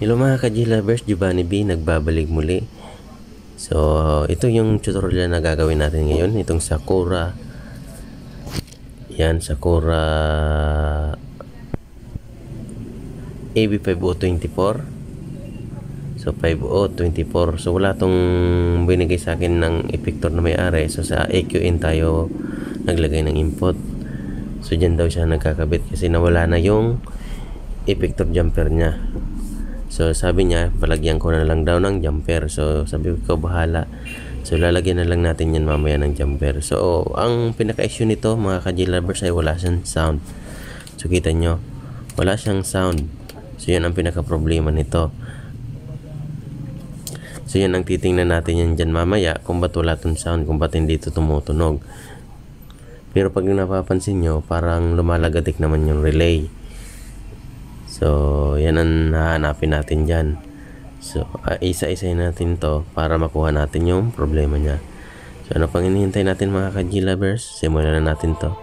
Hello mga ka-G-Lovers, Giovanni B nagbabalik muli. So, ito yung tutorial na gagawin natin ngayon, itong Sakura. Yan, Sakura AB5024. So, 5024. So, wala tong binigay sa akin ng effector na may-ari. So, sa AQN tayo naglagay ng input. So, dyan daw siya nagkakabit kasi nawala na yung effector jumper niya. So sabi niya, palagyan ko na lang daw ng jumper. So sabi ko, bahala. So lalagyan na lang natin yan mamaya ng jumper. So ang pinaka-issue nito mga ka-G-Lovers ay wala siyang sound. So kita nyo, wala siyang sound. So yun ang pinaka-problema nito. So yun ang titingnan natin yan dyan mamaya, kung ba't wala tong sound, kung ba't hindi ito tumutunog. Pero pag napapansin nyo, parang lumalagatik naman yung relay. So, yan ang hahanapin natin dyan. So, isa-isay natin to para makuha natin yung problema niya. So, ano pang hinihintay natin mga ka-G-Lovers? Simulan na natin to.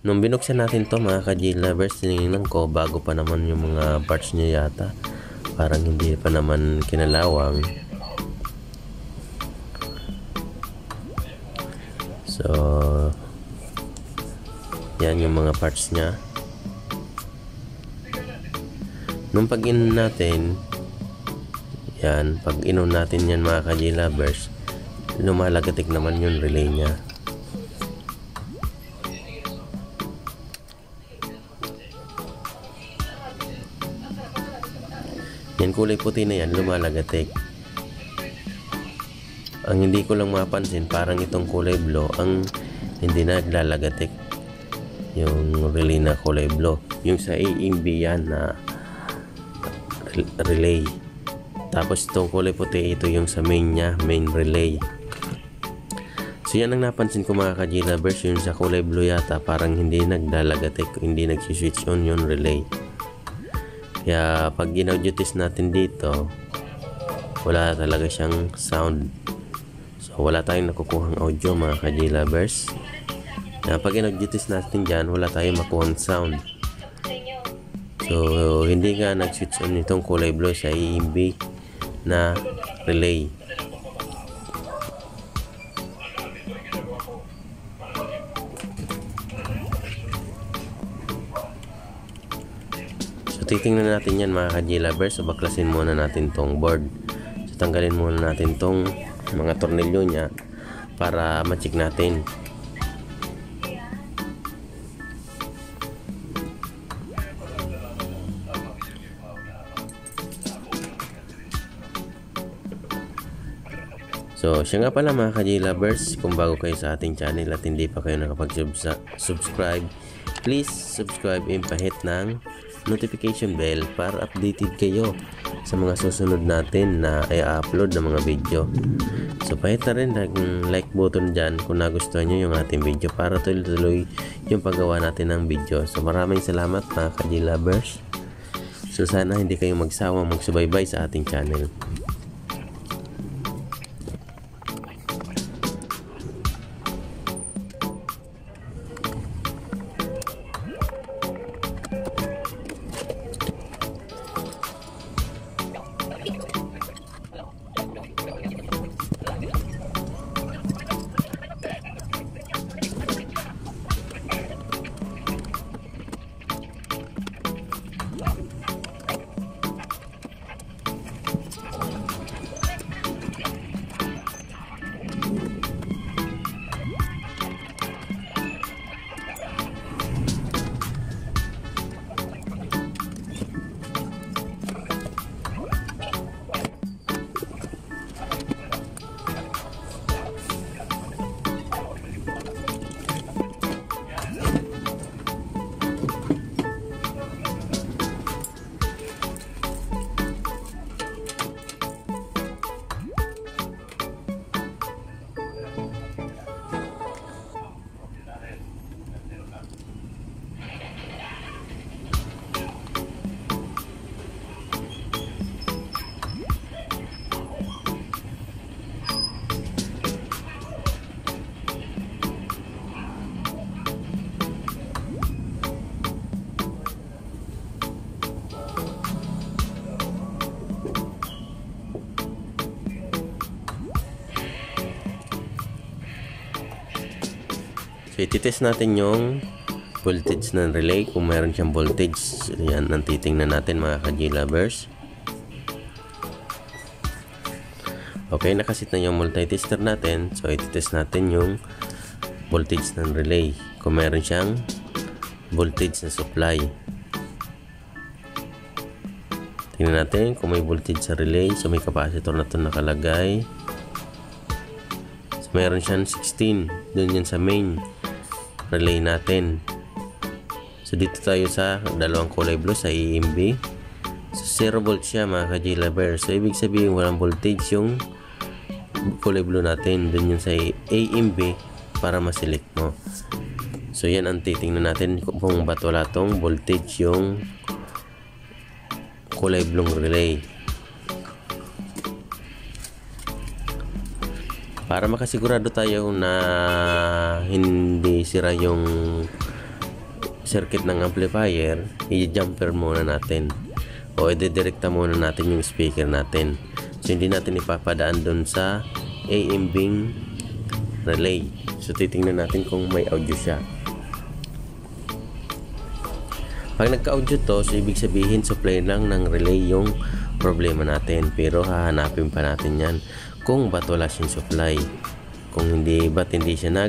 Nung binuksan natin to mga ka-G-Lovers, tinignan ko bago pa naman yung mga parts niya yata. Parang hindi pa naman kinalawang. So, yan yung mga parts niya. Nung pag-inon natin, yan, pag-inon natin yan mga ka-G-Lovers, lumalagatik naman yung relay niya. Yan, kulay puti na yan, lumalagatik. Ang hindi ko lang mapansin, parang itong kulay blue ang hindi na naglalagatik. Yung relay na kulay blue. Yung sa AMB yan na relay. Tapos itong kulay puti, ito yung sa main nya, main relay. So yan ang napansin ko mga ka-G-Lovers, yung sa kulay blue yata parang hindi naglalagatik, hindi nagsiswitch on yung relay. Kaya pag ginaudio-test natin dito, wala talaga siyang sound. So wala tayong nakukuhang audio mga ka-G-Lovers. Kaya pag ginaudio-test natin dyan, wala tayong makuhang sound. So hindi nga nag-switch on itong kulay blue sa AMB na relay. So titingnan natin yan mga ka-G-Lovers. So baklasin muna natin tong board. So tanggalin muna natin tong mga tornilyo nya para ma-check natin. So siya nga pala mga ka-G-Lovers, kung bago kayo sa ating channel at hindi pa kayo nakapag-subscribe, please subscribe and pa-hit ng notification bell para updated kayo sa mga susunod natin na i-upload ng mga video. So pahit na rin ng like button dyan kung nagustuhan nyo yung ating video para tuloy-tuloy yung paggawa natin ng video. So maraming salamat mga ka-G-Lovers. So sana hindi kayo magsawang magsubaybay sa ating channel. So ititest natin yung voltage ng relay kung meron siyang voltage. So, yan ang titingnan natin mga ka-G lovers. Okay, nakasit na yung multi-tester natin. So ititest natin yung voltage ng relay kung meron siyang voltage na supply. Tingnan natin kung may voltage sa relay. So may capacitor na ito nakalagay. So meron siyang 16. Doon yan sa main relay natin. So dito tayo sa dalawang kulay blue sa EMB. So 0 volt siya mga ka-G lover. So ibig sabihin walang voltage yung kulay blue natin. Doon yun sa EMB para ma-select mo. So yan ang titingnan natin kung ba't wala tong voltage yung kulay blue relay. Para makasigurado tayo na hindi sira yung circuit ng amplifier, i-jumper muna natin o i-directa muna natin yung speaker natin. So hindi natin ipapadaan dun sa AMB relay. So titingnan natin kung may audio siya. Pag nagka-audio to, so ibig sabihin supply lang ng relay yung problema natin. Pero hahanapin pa natin yan kung ba't wala siyang supply. Kung hindi, ba't hindi siya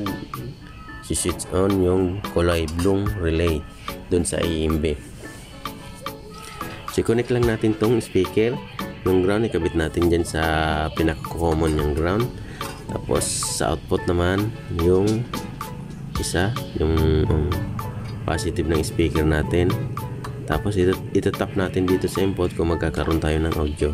switch on yung kulay blue relay dun sa EMB. So connect lang natin tong speaker. Yung ground ikabit natin dyan sa pinaka-common yung ground. Tapos sa output naman yung isa, yung positive ng speaker natin. Tapos itatap natin dito sa input kung magkakaroon tayo ng audio.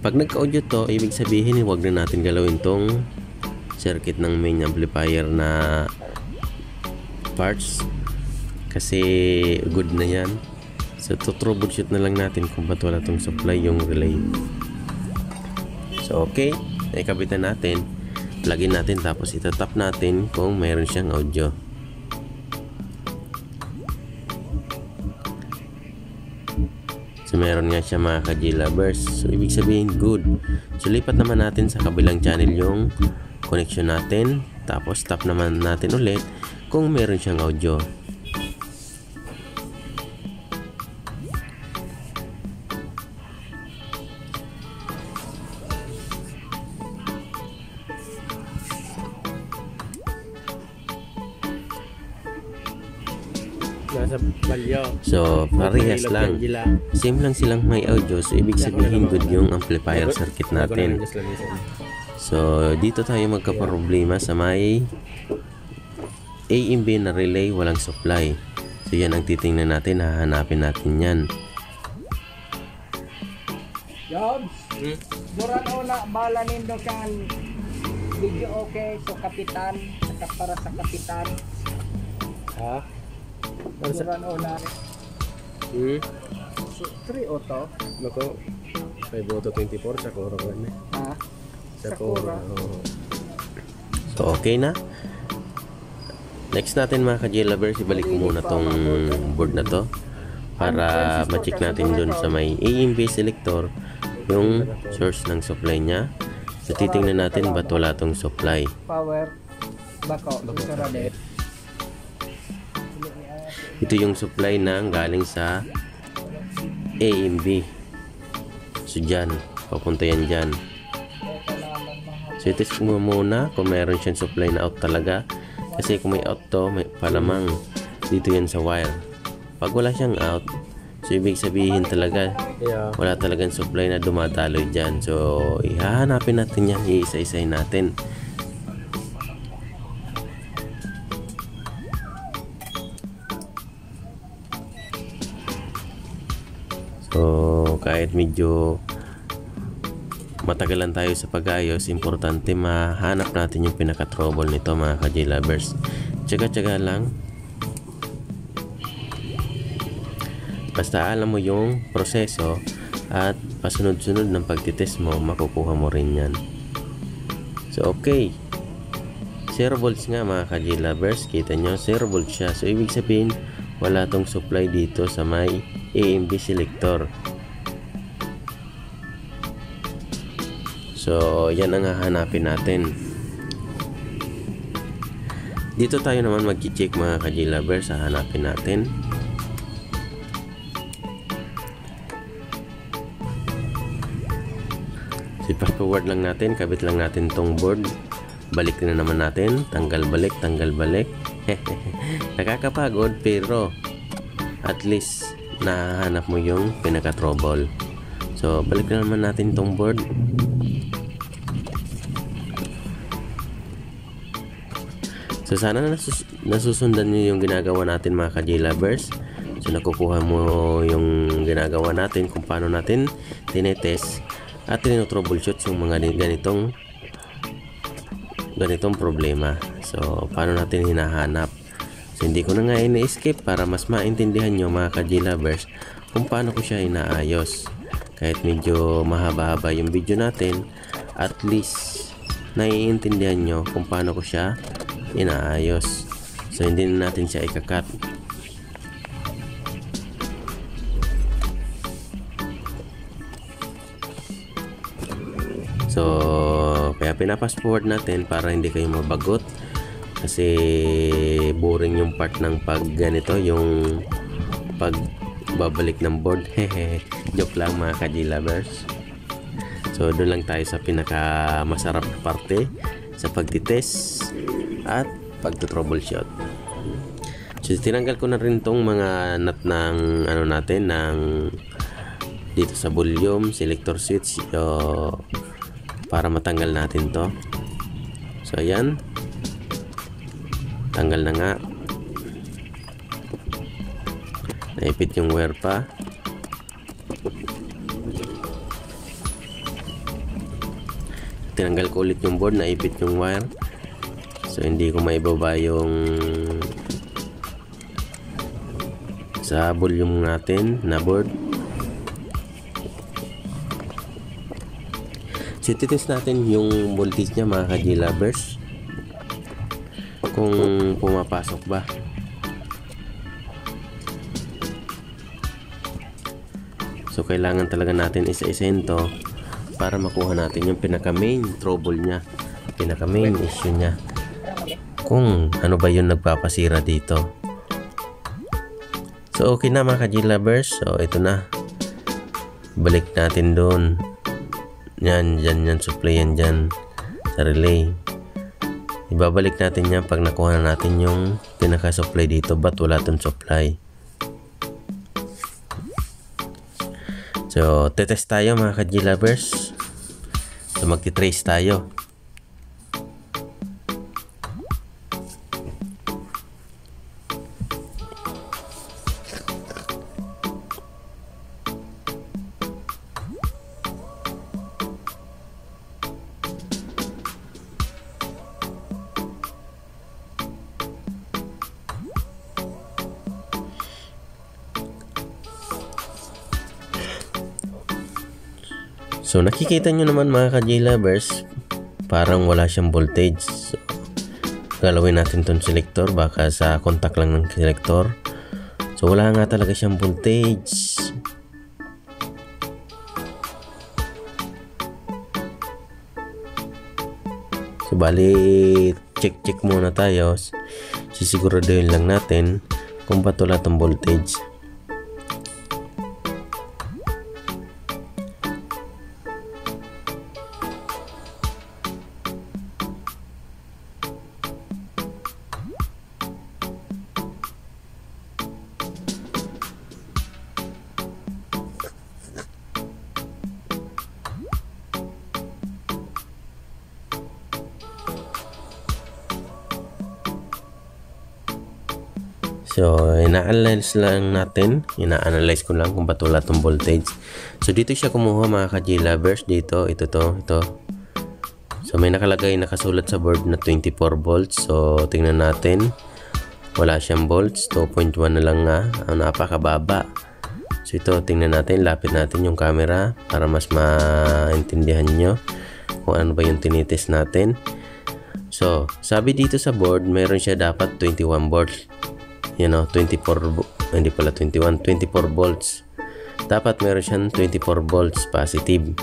Pag nagka-audio to, ibig sabihin huwag na natin galawin tong circuit ng main amplifier na parts kasi good na yan. So troubleshoot na lang natin kung ba't wala tong supply yung relay. So okay, naikabitan natin, plugin natin, tapos itatap natin kung mayroon siyang audio. So meron nga siya mga ka-G lovers. So ibig sabihin good. So lipat naman natin sa kabilang channel yung connection natin, tapos tap naman natin ulit kung meron siyang audio. Nasa balyo. So parehas lang, same lang silang may audio. So ibig sabihin good yung amplifier circuit natin. So dito tayo magka-problema sa may AMB na relay walang supply. So yan ang titingnan natin, hahanapin natin yan. Jobs, duran na bala nindo kan video okay so kapitan saka para sa kapitan. Ha? Duran na. So 3 auto. Nako. 5 auto 24 sa Cora kan. Ha? Sa Cora. So okay na. Next natin mga ka-G lovers, ibalik ko muna tong board na to para ma-check natin dun sa may AMB selector yung source ng supply niya. So titingnan natin ba't wala tong supply. Power bako sarade. Ito yung supply na galing sa AMB. So dyan, papunta yan dyan. So itest mo muna kung meron siyang supply na out talaga. Kasi kung may out to, may palamang dito yan sa wire. Pag wala siyang out, so ibig sabihin talaga wala talagang supply na dumadaloy dyan. So ihahanapin natin yan, iisa-isay natin. So kahit medyo matagalan tayo sa pag-ayos, importante mahanap natin yung pinaka-trouble nito mga ka-G lovers. Tsaga-tsaga lang. Basta alam mo yung proseso at pasunod-sunod ng pagtitest mo, makukuha mo rin yan. So okay, 0 volts nga mga ka-G lovers. Kita nyo 0 volts siya. So ibig sabihin wala tong supply dito sa may AMB selector. So yan ang hahanapin natin. Dito tayo naman mag-check mga ka-J-lovers, hahanapin natin. So fast forward lang natin, kabit lang natin tong board. Balik na naman natin, tanggal balik, tanggal balik. Nakakapagod pero at least nahanap mo yung pinaka-trouble. So balik na naman natin tong board. So sana nasusundan nyo yung ginagawa natin mga ka-J-lovers. So nakukuha mo yung ginagawa natin kung paano natin tinetest at tinotroubleshoot yung mga ganitong problema. So paano natin hinahanap. So hindi ko na nga ini-skip para mas maintindihan nyo mga ka-J-lovers kung paano ko siya inaayos. Kahit medyo mahaba-haba yung video natin, at least naiintindihan nyo kung paano ko siya inaayos. So hindi na natin siya ikakat. So kaya pinapass forward natin para hindi kayo mabagot, kasi boring yung part ng pag ganito, yung pagbabalik ng board. Joke lang mga ka-J-lovers. So doon lang tayo sa pinaka masarap na parte sa pagtitest at pagto-troubleshoot. So tinanggal ko na rin tong mga nut ng ano natin, ng dito sa volume selector switch, para matanggal natin to. So ayan, tanggal na nga. Naipit yung wire pa. Tinanggal ko ulit yung board, naipit yung wire. So hindi ko maibaba yung sa volume natin na board. So titest natin yung voltage niya mga ka-J-lovers, kung pumapasok ba. So kailangan talaga natin isa-isahin to para makuha natin yung pinaka main trouble niya, pinaka main issue niya, kung ano ba yung nagpapasira dito. So okay na mga ka-J-lovers. So ito na, balik natin doon. Yan, supply yan dyan sa relay. Ibabalik natin yan pag nakuha na natin yung pinaka-supply dito, but wala tong supply. So tetest tayo mga ka-J-lovers. So magti-trace tayo. So nakikita nyo naman mga ka-J-lovers, parang wala siyang voltage. So, galawin natin tong selector, baka sa contact lang ng selector. So wala nga talaga siyang voltage. So bali check muna tayo. Sisiguraduhin lang natin kung ba't wala tong voltage. So, ina-analyze lang natin. Ina-analyze ko lang kung ba't wala tong voltage. So, dito siya kumuha mga ka-J-lovers. Dito, ito. So, may nakalagay, nakasulat sa board na 24 volts. So, tingnan natin. Wala siyang volts. 2.1 na lang nga. Napakababa. So, ito, tingnan natin. Lapit natin yung camera para mas maintindihan nyo kung ano ba yung tinitest natin. So, sabi dito sa board, meron siya dapat 21 volts. 24 volts. Dapat meron siyang 24 volts positive.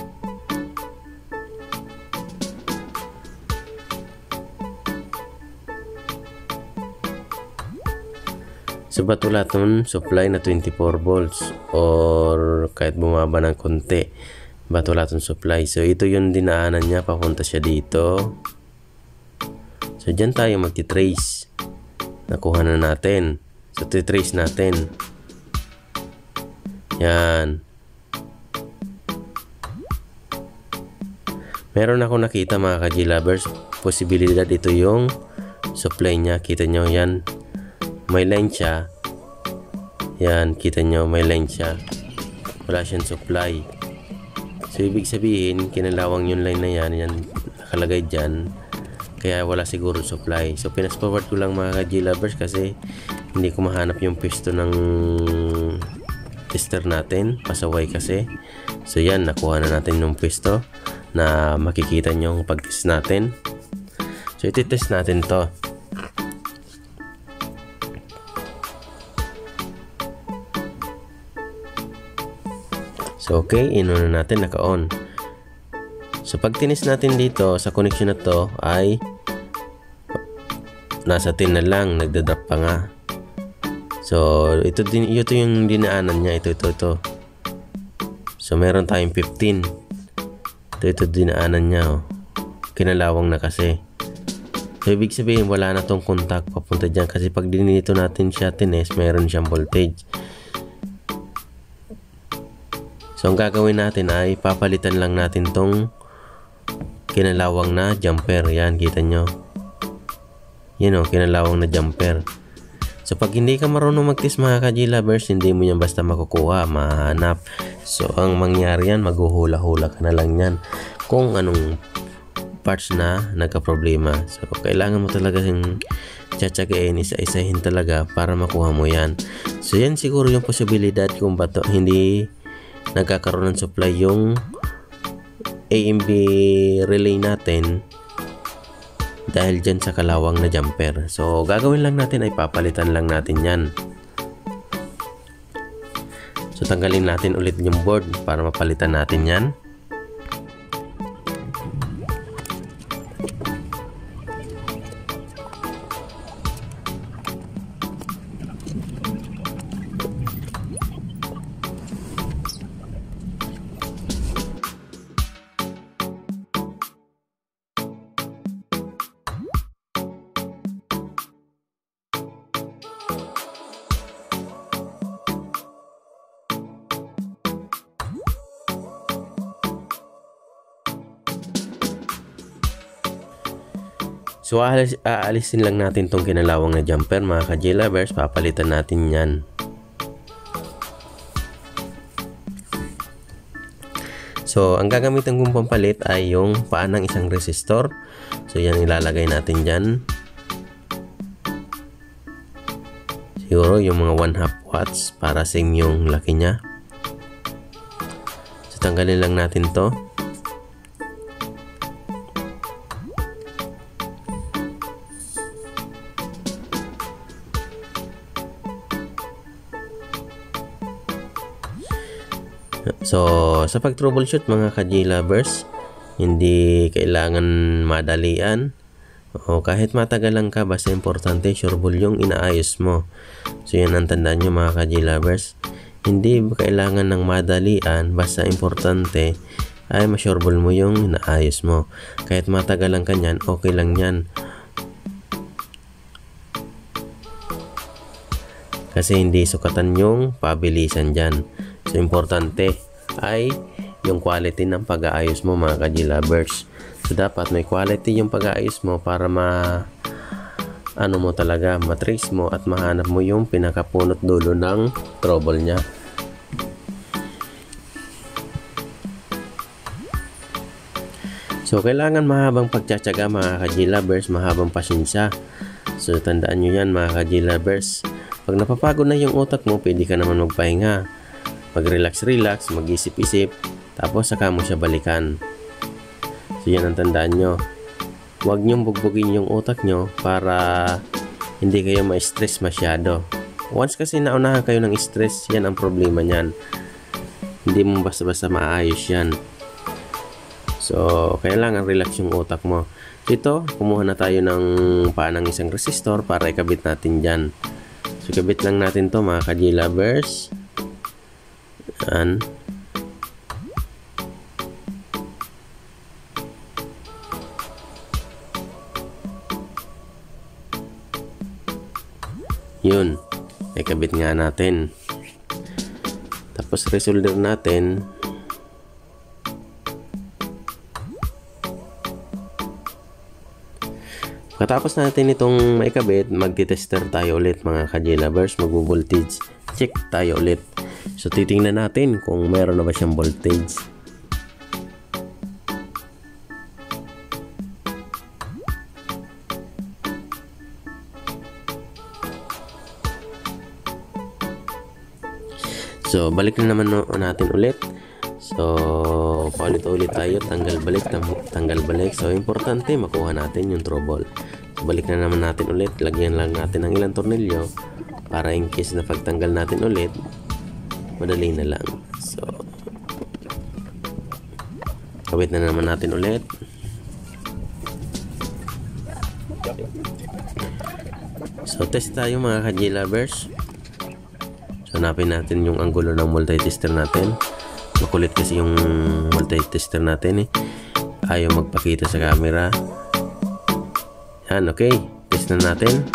So bato lahat nun supply na 24 volts or kahit bumaba ng konti, bato lahat nun supply. So ito yung dinaanan niya, papunta siya dito. So dyan tayo magti-trace. Nakuha na natin. So titrace natin. Yan. Meron ako nakita mga ka-G-Lovers, posibilidad ito yung supply niya. Kita nyo yan, may line siya. Yan, kita nyo, may line siya. Wala siyang supply. So ibig sabihin, kinalawang yung line na yan, yan nakalagay dyan, kaya wala siguro supply. So pinas forward ko lang mga ka-G-Lovers kasi hindi ko mahanap yung pisto ng tester natin, pasaway kasi. So yan, nakuha na natin yung pisto na makikita nyo pag test natin. So iti-test natin to. So okay, inuna natin, naka-on. So pag tinis natin dito sa connection na to ay nasa 10 na lang, nagda-drop pa nga. So ito yung dinaanan niya, ito. So meron tayong 15. Ito dinaanan niya, oh. Kinalawang na kasi. So ibig sabihin wala na tong contact papunta dyan kasi pag dinito natin siya tines, meron siyang voltage. So ang gagawin natin ay papalitan lang natin tong kinalawang na jumper. Yan, kita nyo. Yan o, kinalawang na jumper. So pag hindi ka marunong mag-test mga ka-G-Lovers, hindi mo yan basta makukuha, mahanap. So ang mangyari yan, maghuhula-hula ka na lang yan kung anong parts na nagka-problema. So kailangan mo talaga yung tsatsagain, isa-isahin talaga para makuha mo yan. So yan siguro yung posibilidad kung bato hindi nagkakaroon ng supply yung AMB relay natin dahil dyan sa kalawang na jumper. So gagawin lang natin ay papalitan lang natin yan. So tanggalin natin ulit yung board para mapalitan natin yan. So aalisin lang natin tong kinalawang na jumper mga ka-G-Lovers, papalitan natin yan. So ang gagamitan kong pampalit ay yung paan ng isang resistor. So yan ilalagay natin dyan. Siguro yung mga 1/2 watts para same yung laki niya. So tanggalin lang natin to. So sa pag-troubleshoot mga ka-G-Lovers, hindi kailangan madalian o kahit matagalan ka, basta importante sureball yung inaayos mo. So yan ang tandaan nyo mga ka-G-Lovers, hindi kailangan ng madalian, basta importante ay masureball mo yung inaayos mo. Kahit matagalan ka nyan, okay lang yan kasi hindi sukatan yung pabilisan dyan. So importante ay yung quality ng pag-aayos mo mga ka-G-Lovers. So dapat may quality yung pag-aayos mo para ano mo talaga, matrace mo at mahanap mo yung pinakapunot dulo ng trouble nya. So kailangan mahabang pagtsatsaga mga ka-G-Lovers, mahabang pasensya. So tandaan nyo yan mga ka-G-Lovers. Pag napapagod na yung utak mo, pwede ka naman magpahinga, mag-relax, mag-isip-isip, tapos saka mo siya balikan. So yan ang tandaan nyo. Huwag nyong bugbugin yung utak nyo para hindi kayo ma-stress masyado. Once kasi naunahan kayo ng stress, yan ang problema nyan. Hindi mo basta-basta maayos yan. So kailangan relax yung utak mo. So ito, kumuha na tayo ng paan ng isang resistor para ikabit natin dyan. So kabit lang natin to mga ka-J-lovers. Yan. Yun, ay kabit nga natin. Tapos resolder natin. Katapos natin itong maikabit, magti-tester tayo ulit mga ka-J-lovers. Mag-voltage check tayo ulit. So titingnan natin kung meron na ba siyang voltage. So balik na naman natin ulit. So paulit-ulit tayo, tanggal balik. So importante makuha natin yung trouble. So balik na naman natin ulit, lagyan lang natin ng ilang tornilyo para in case na pagtanggal natin ulit, madali na lang. So kabit na naman natin ulit. So test tayo mga ka-J-lovers. So hanapin natin yung anggulo ng multi-tester natin. Makulit kasi yung multi-tester natin eh. Ayaw magpakita sa camera. Yan, okay. Test na natin.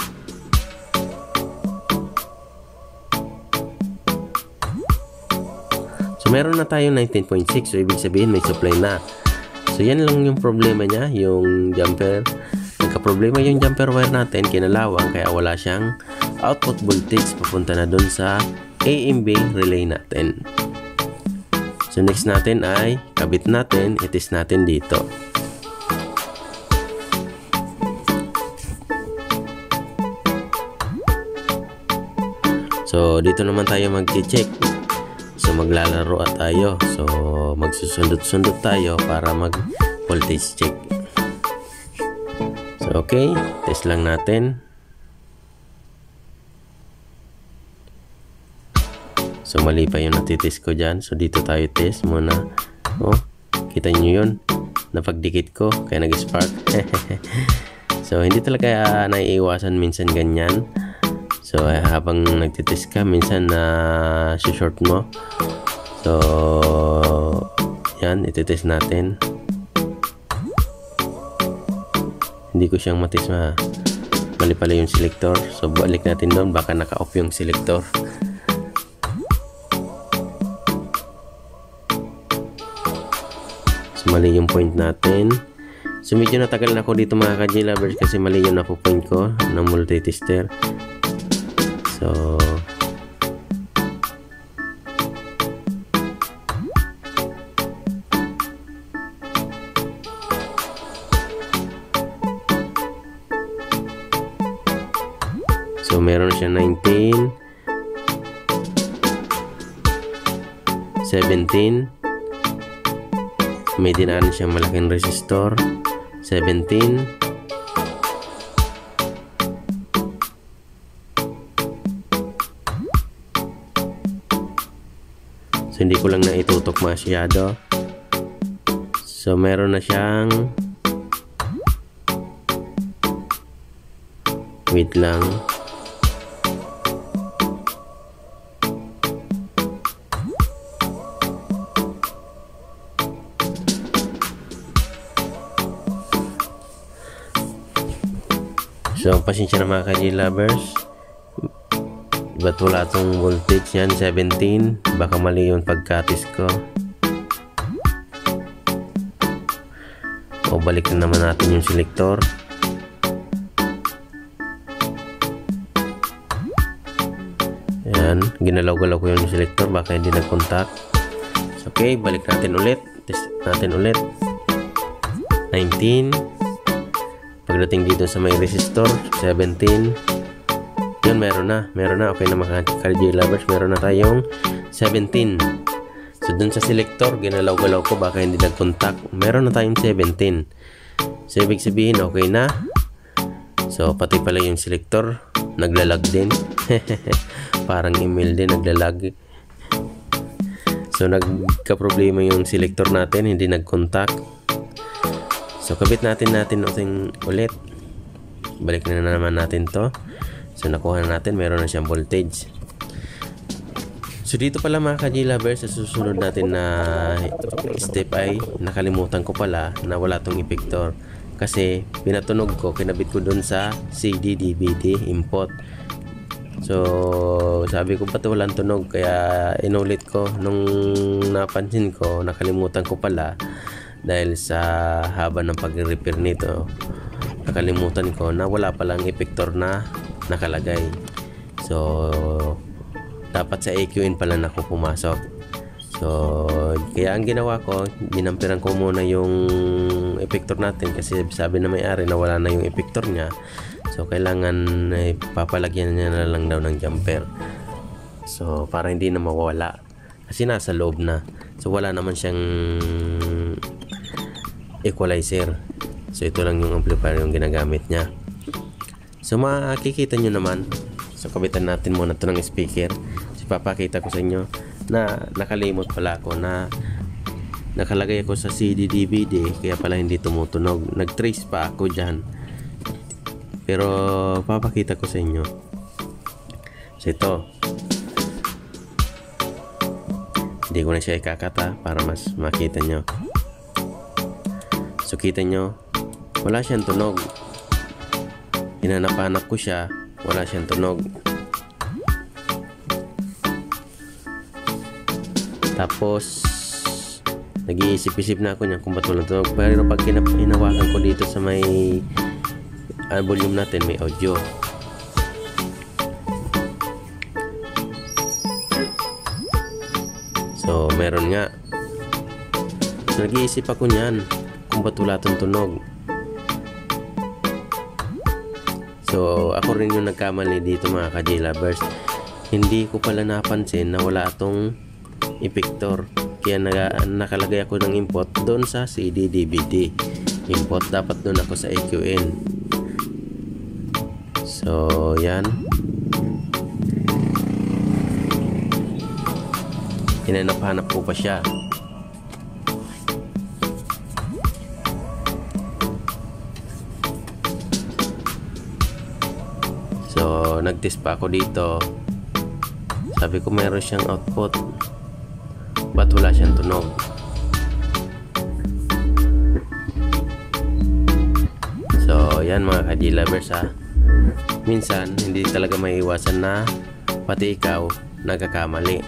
So meron na tayong 19.6. So ibig sabihin may supply na. So yan lang yung problema niya, yung jumper. Nagka-problema yung jumper wire natin, kinalawang, kaya wala siyang output voltage papunta na dun sa AMB relay natin. So next natin ay kabit natin, itis natin dito. So dito naman tayo mag-check. So maglalaro tayo. So magsusundot-sundot tayo para mag-voltage check. So okay, test lang natin. So mali pa yung natitest ko dyan. So dito tayo test muna. Oh, kita nyo yun, napagdikit ko kaya nag-spark. So hindi talaga naiiwasan minsan ganyan. So habang nagtitest ka, minsan na short mo. So yan, ititest natin. Hindi ko siyang matis mali pala yung selector. So balik natin doon, baka naka-off yung selector. So mali yung point natin. So medyo natagal na ako dito mga ka-J-lovers kasi mali yung napo-point ko ng multi-tester. So meron siya 19, 17, may dinaan siya malaking resistor, 17, so hindi ko lang na itutok masyado. So meron na siyang, wait lang, so pasensya na mga ka-J-lovers, ba't wala itong voltage yan, 17, baka mali yung pagkatis ko. O balik na naman natin yung selector. Yan, ginalaw-galaw ko yung selector, baka hindi nag-contact. So, okay, balik natin ulit, test natin ulit. 19, pagdating dito sa may resistor, 17. Yun, meron na. Okay na mga ka-J-lovers, meron na tayong 17. So dun sa selector, ginalaw-galaw ko, baka hindi nag-contact. Meron na tayong 17. So ibig sabihin, okay na. So pati pala yung selector, naglalag din. Parang email din, naglalag. So nagka-problema yung selector natin, hindi nag-contact. So kabit natin ulit. Balik na naman natin to. So nakuha na natin, meron na siyang voltage. So dito pala mga ka-J-Lovers, sa susunod natin na step ay nakalimutan ko pala na wala tong epictor. Kasi pinatunog ko, kinabit ko dun sa CD, DVD, input. So sabi ko ba't walang tunog, kaya inulit ko. Nung napansin ko, nakalimutan ko pala dahil sa haba ng pag-repair nito, nakalimutan ko na wala palang epictor na nakalagay. So dapat sa AQN pala na ako pumasok. So kaya ang ginawa ko, ginampiran ko muna yung epictor natin kasi sabi na may-ari na wala na yung epictor niya. So kailangan papalagyan niya na lang daw ng jumper. So para hindi na mawala kasi nasa loob na. So wala naman siyang equalizer. So ito lang yung amplifier yung ginagamit niya. So makikita nyo naman. So kabitan natin muna ito ng speaker. So papakita ko sa inyo na nakalimot pala ako na nakalagay ako sa CD DVD, kaya pala hindi tumutunog. Nag-trace pa ako dyan, pero papakita ko sa inyo. So ito, hindi ko na siya ikakata para mas makita nyo. So kita nyo, wala siyang tunog. Hinanap-hanap ko siya, wala siyang tunog. Tapos nag-iisip-isip na ako niyan kung ba't walang tunog. Pero pag hinawakan ko dito sa may volume natin, may audio. So meron nga. So nag-iisip ako niyan kung ba't wala tong tunog. So ako rin yung nagkamali dito mga ka-J-Lovers. Hindi ko pala napansin na wala tong epictor, kaya nakalagay ako ng input doon sa CD DVD input. Dapat doon ako sa AQN. So yan, hinanap-hanap ko pa siya. So nag-test pa ako dito. Sabi ko meron siyang output, ba't wala siyang tunog? So yan mga ka-J-Lovers ha, minsan hindi talaga maiiwasan na pati ikaw nagkakamali.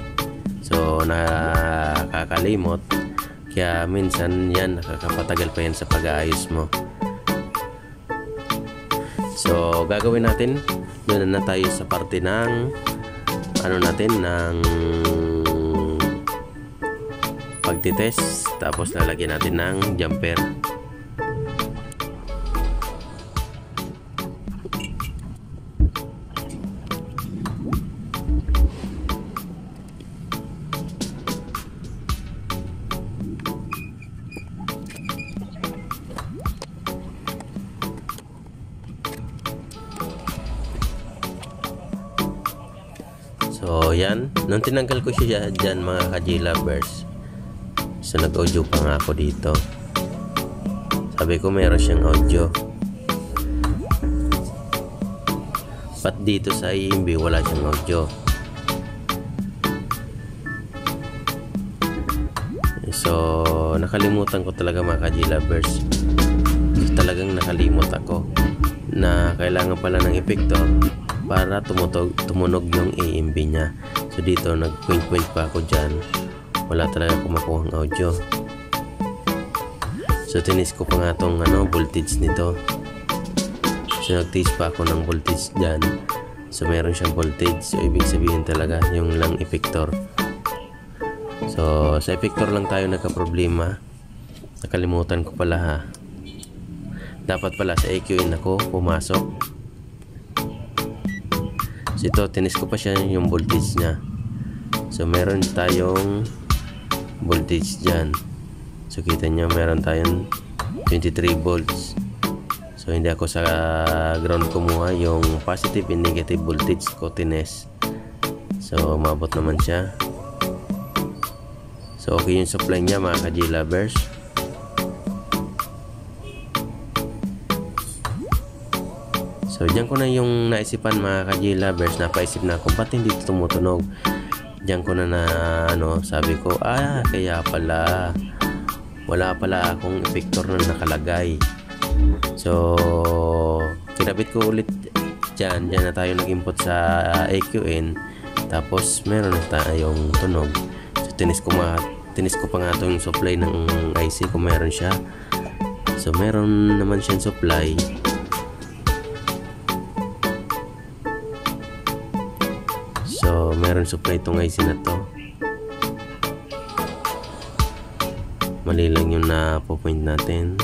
So nakakalimot, kaya minsan yan nakakapatagal pa yan sa pag-aayos mo. So gagawin natin, doon na tayo sa parte ng ano natin, ng pagtitest. Tapos lalagyan natin ng jumper. So yan, nung tinanggal ko siya dyan mga ka-J-Lovers, so nag-audio pa nga ako dito. Sabi ko meron siyang audio, ba't dito sa EMB wala siyang audio? So nakalimutan ko talaga mga ka-J-Lovers. So, talagang nakalimot ako na kailangan pala ng epektor para tumunog yung AMB niya. So dito nag-point pa ako dyan, wala talaga akong makuhang audio. So tinis ko pa nga tong voltage nito. So nag-test pa ako ng voltage dyan. So meron siyang voltage, so ibig sabihin talaga yung lang epektor. So sa epektor lang tayo nagka-problema. Nakalimutan ko pala ha, dapat pala sa AQN ako pumasok. So ito, tinis ko pa siya yung voltage niya. So meron tayong voltage dyan. So kita nyo, meron tayong 23 volts. So hindi ako sa ground kumuha, yung positive and negative voltage ko tinis. So umabot naman siya. So okay yung supply niya mga ka-J-Lovers. So diyan ko na yung naisipan mga ka-J-lovers, napaisip na ako ba't hindi ito tumutunog. Diyan ko na sabi ko kaya pala wala pala akong effector na nakalagay. So kinabit ko ulit dyan na tayo nag-input sa AQN, tapos meron na tayong tunog. So tinis ko pa nga itong supply ng IC kung meron siya. So meron naman siyang supply. So meron supply itong IC na to. Mali lang yung na-point natin.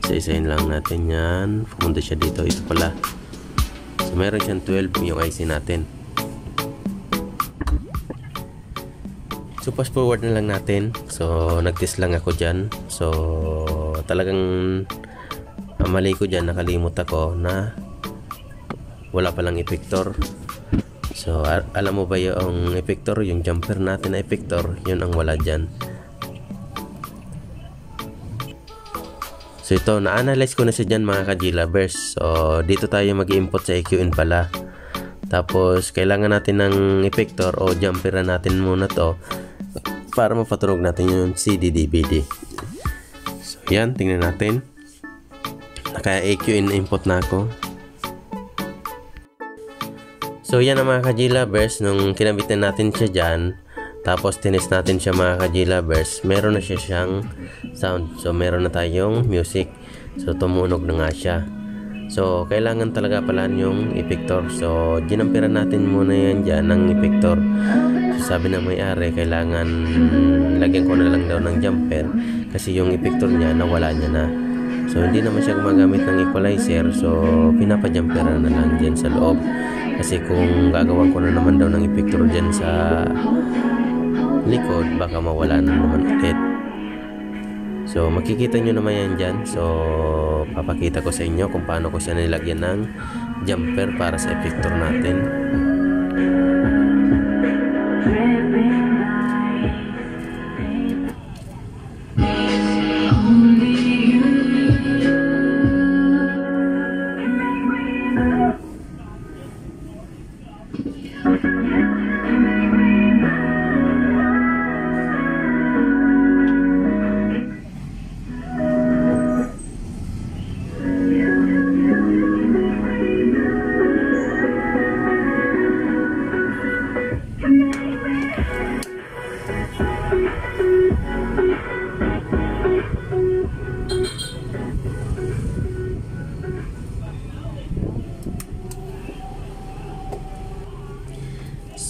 Isa-isahin lang natin yan. Pumunta siya dito. Ito pala. So meron siyang 12 yung IC natin. So fast forward na lang natin. So nag-test lang ako dyan. So talagang mali ko dyan. Nakalimut ako na wala palang effector. So alam mo ba yung effector? Yung jumper natin na effector, yun ang wala dyan. So ito, na-analyze ko na siya dyan mga ka-J-lovers. So dito tayo mag-input sa AQN pala. Tapos kailangan natin ng effector o jumper natin muna to para mapatunog natin yung CD-DVD. So yan, tingnan natin. Naka-AQN input na ako. So yan ang mga ka-J-lovers, nung kinabitan natin siya dyan, tapos tinis natin siya mga ka-J-lovers, meron na siya siyang sound. So meron na tayong music. So tumunog na nga siya. So kailangan talaga pala yung effector. So ginampiran natin muna yan dyan ng effector. So sabi ng may-ari, kailangan lagyan ko na lang daw ng jumper kasi yung effector niya nawala niya na. So hindi naman siya gumagamit ng equalizer. So pinapa-jumperan na lang dyan sa loob. Kasi kung gagawan ko na naman daw ng effector dyan sa likod, baka mawala na naman ulit. So makikita nyo naman yan dyan. So papakita ko sa inyo kung paano ko siya nilagyan ng jumper para sa effector natin.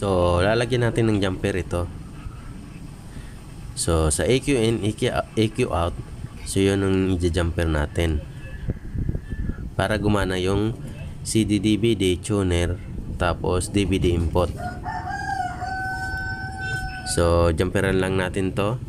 So lalagyan natin ng jumper ito. So sa EQ in, EQ out, so yun ang i-jumper natin para gumana yung CD DVD tuner, tapos DVD input. So jumperan lang natin to.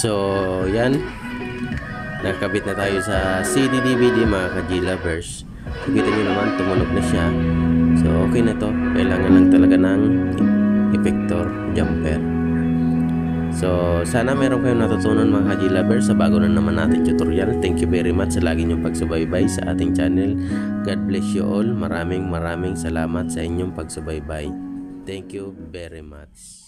So yan, nakabit na tayo sa CD DVD mga ka-J-lovers. So kita nyo naman, tumunog na siya. So okay na to, kailangan lang talaga ng effector jumper. So sana meron kayong natutunan mga ka-J-lovers sa bago na naman natin tutorial. Thank you very much sa lagi nyong pagsubaybay sa ating channel. God bless you all. Maraming salamat sa inyong pagsubaybay. Thank you very much.